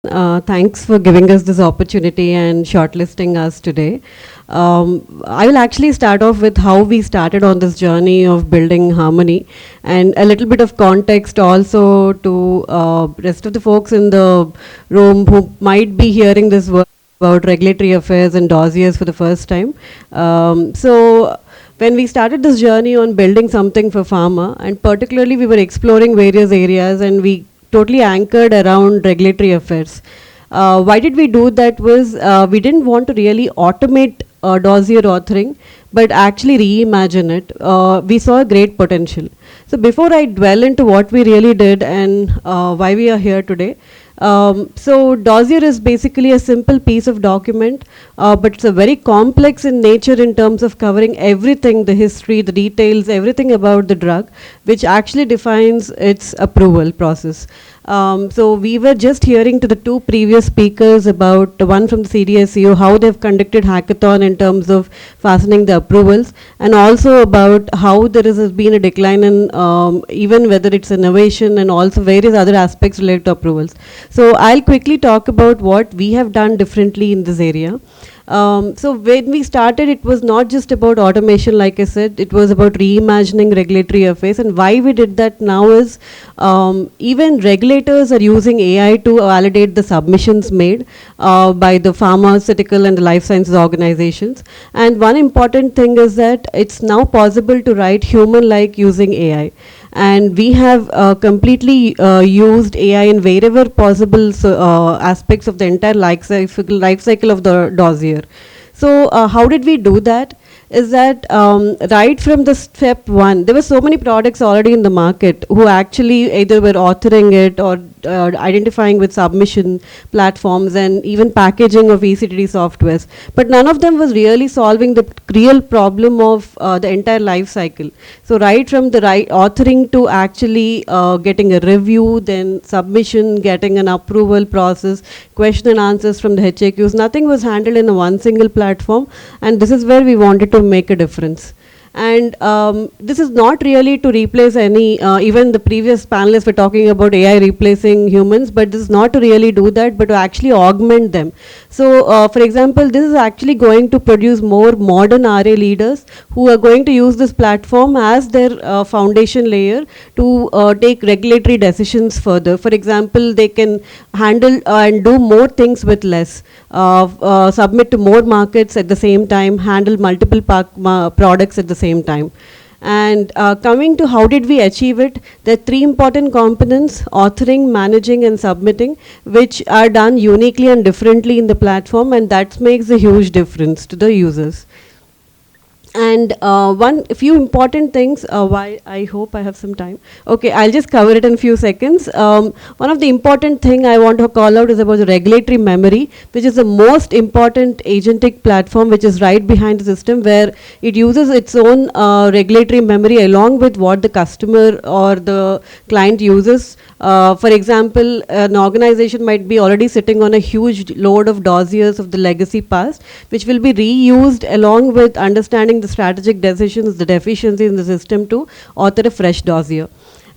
Thanks for giving us this opportunity and shortlisting us today. I will actually start off with how we started on this journey of building harmony and a little bit of context also to rest of the folks in the room who might be hearing this word about regulatory affairs and dossiers for the first time. When we started this journey on building something for pharma, and particularly we were exploring various areas and we totally anchored around regulatory affairs. Why did we do that was we didn't want to really automate dossier authoring, but actually reimagine it. We saw a great potential. So before I dwell into what we really did and why we are here today, so dossier is basically a simple piece of document, but it's a very complex in nature in terms of covering everything, the history, the details, everything about the drug, which actually defines its approval process. So we were just hearing to the two previous speakers about the one from the CDSCO, how they've conducted hackathon in terms of fastening the approvals, and also about how there has been a decline in even whether it's innovation and also various other aspects related to approvals. So I'll quickly talk about what we have done differently in this area. So when we started, it was not just about automation, like I said, it was about reimagining regulatory affairs. And why we did that now is even regulators are using AI to validate the submissions made by the pharmaceutical and the life sciences organizations. And one important thing is that it's now possible to write human-like using AI. And we have completely used AI in wherever possible aspects of the entire life cycle of the dossier. So how did we do that? Is that right from the step one, there were so many products already in the market who actually either were authoring it or identifying with submission platforms and even packaging of ECTD softwares. But none of them was really solving the real problem of the entire life cycle. So right from the authoring to actually getting a review, then submission, getting an approval process, question and answers from the HAQs, nothing was handled in a one single platform, and this is where we wanted to make a difference. And this is not really to replace any, even the previous panelists were talking about AI replacing humans, but this is not to really do that, but to actually augment them. So for example, this is actually going to produce more modern RA leaders who are going to use this platform as their foundation layer to take regulatory decisions further. For example, they can handle and do more things with less, submit to more markets at the same time, handle multiple products at the same time. And coming to how did we achieve it, there are three important components: authoring, managing, and submitting, which are done uniquely and differently in the platform, and that makes a huge difference to the users. And a few important things, why I hope I have some time. Okay, I'll just cover it in a few seconds. One of the important thing I want to call out is about the regulatory memory, which is the most important agentic platform which is right behind the system, where it uses its own regulatory memory along with what the customer or the client uses. For example, an organization might be already sitting on a huge load of dossiers of the legacy past, which will be reused along with understanding the strategic decisions, the deficiencies in the system to author a fresh dossier.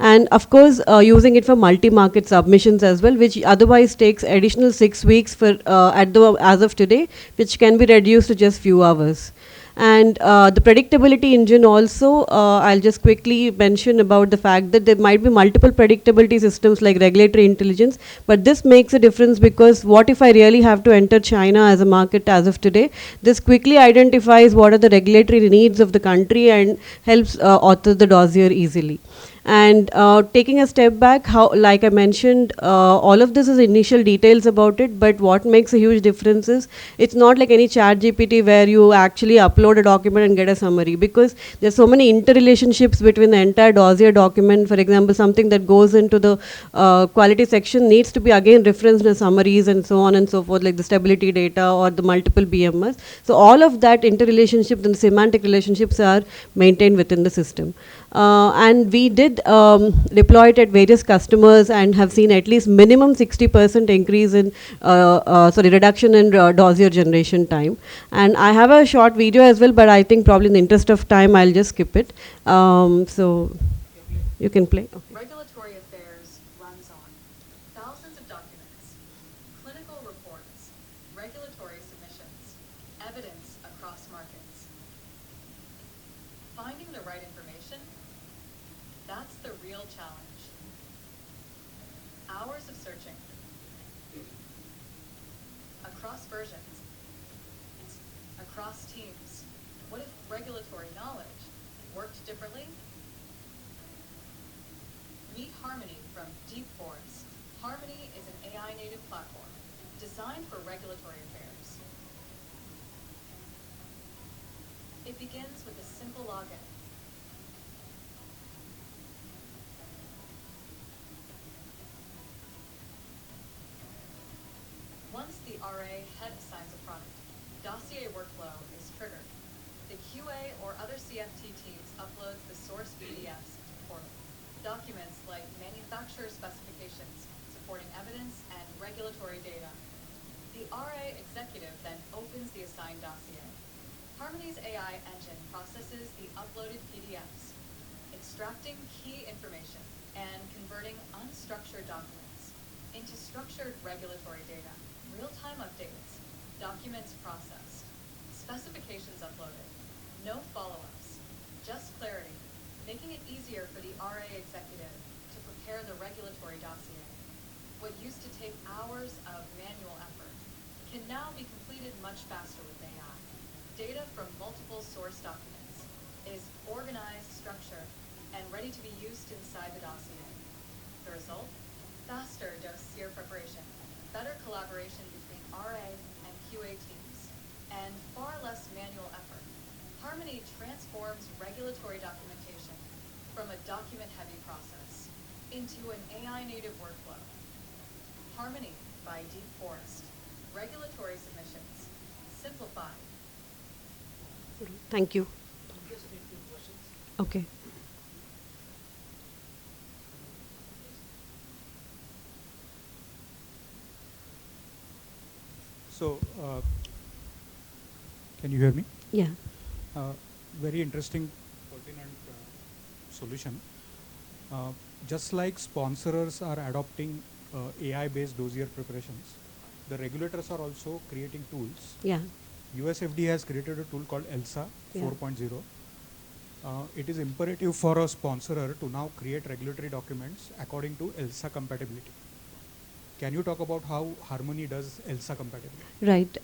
And of course, using it for multi-market submissions as well, which otherwise takes additional 6 weeks for as of today, which can be reduced to just few hours. And the predictability engine also, I'll just quickly mention about the fact that there might be multiple predictability systems like regulatory intelligence, but this makes a difference because what if I really have to enter China as a market as of today? This quickly identifies what are the regulatory needs of the country and helps author the dossier easily. And taking a step back, how, like I mentioned, all of this is initial details about it, but what makes a huge difference is it's not like any chat GPT where you actually upload a document and get a summary, because there's so many interrelationships between the entire dossier document. For example, something that goes into the quality section needs to be again referenced in summaries and so on and so forth, like the stability data or the multiple BMS. So all of that interrelationships and semantic relationships are maintained within the system. And we did deploy it at various customers and have seen at least minimum 60% increase in, reduction in dossier generation time. And I have a short video as well, but I think probably in the interest of time, I'll just skip it. So you can play. Okay. Regulatory affairs runs on thousands of documents, clinical reports, regulatory submissions, evidence across markets. Finding the right information, that's the real challenge. Hours of searching, across versions, across teams. What if regulatory knowledge worked differently? Meet Harmony from Deep Forest. Harmony is an AI native platform designed for regulatory affairs. It begins with a simple login. Once the RA head assigns a product, dossier workflow is triggered. The QA or other CFT teams uploads the source PDFs to the portal. Documents like manufacturer specifications, supporting evidence, and regulatory data. The RA executive then opens the assigned dossier. Harmony's AI engine processes the uploaded PDFs, extracting key information and converting unstructured documents into structured regulatory data. Real-time updates, documents processed, specifications uploaded, no follow-ups, just clarity, making it easier for the RA executive to prepare the regulatory dossier. What used to take hours of manual effort can now be completed much faster with AI. Data from multiple source documents is organized, structured, and ready to be used inside the dossier. The result? Faster dossier preparation, better collaboration between RA and QA teams, and far less manual effort. Harmony transforms regulatory documentation from a document-heavy process into an AI-native workflow. Harmony by Deep Forest. Regulatory submissions. Simplified. Thank you. Okay. So, can you hear me? Yeah. Very interesting, pertinent solution. Just like sponsors are adopting AI-based dossier preparations, the regulators are also creating tools. Yeah. USFDA has created a tool called ELSA Yeah. 4.0. It is imperative for a sponsor to now create regulatory documents according to ELSA compatibility. Can you talk about how Harmony does ELSA compatibility? Right.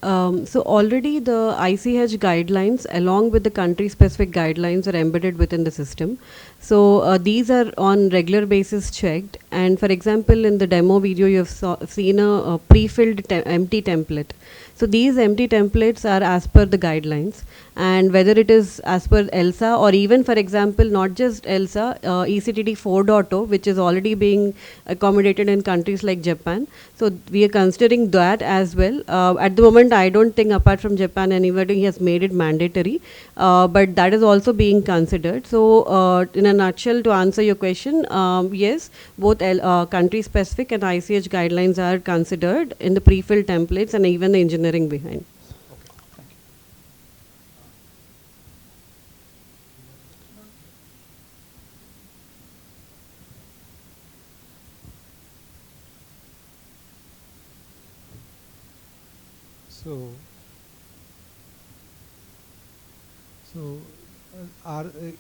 So already the ICH guidelines along with the country specific guidelines are embedded within the system. So these are on regular basis checked. And for example, in the demo video, you have seen a pre-filled empty template. So these empty templates are as per the guidelines. And whether it is as per ELSA or even, for example, not just ELSA, ECTD 4.0, which is already being accommodated in countries like Japan. So we are considering that as well. At the moment, I don't think apart from Japan, anybody has made it mandatory, but that is also being considered. So in a nutshell, to answer your question, yes, both country-specific and ICH guidelines are considered in the pre-filled templates and even the engineering behind. Okay, thank you.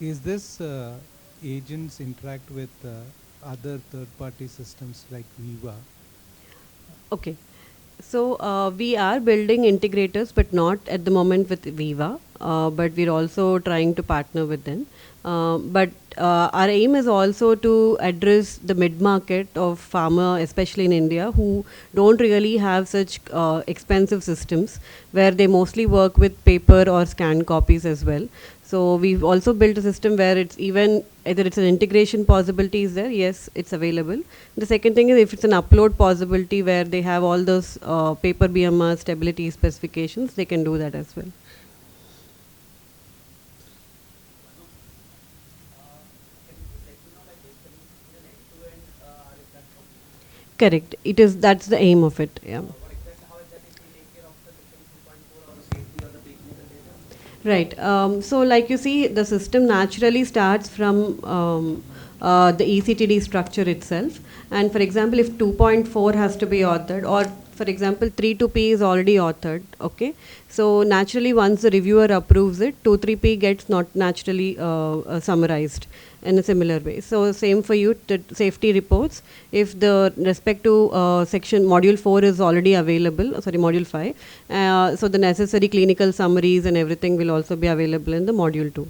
Is this agents interact with other third-party systems like Viva? Okay. So we are building integrators, but not at the moment with Viva. But we're also trying to partner with them. But our aim is also to address the mid-market of pharma, especially in India, who don't really have such expensive systems, where they mostly work with paper or scanned copies as well. So we've also built a system where it's even, either it's an integration possibility is there, yes, it's available. The second thing is if it's an upload possibility where they have all those paper BMR stability specifications, they can do that as well. Correct. It is, that's the aim of it. Yeah. Right. So like you see, the system naturally starts from the ECTD structure itself. And for example, if 2.4 has to be authored, or For example, 3 to P is already authored, okay? So naturally, once the reviewer approves it, 2-3P gets not naturally summarized in a similar way. So same for you, safety reports. If the respective section module 4 is already available, sorry, module 5, so the necessary clinical summaries and everything will also be available in the module 2.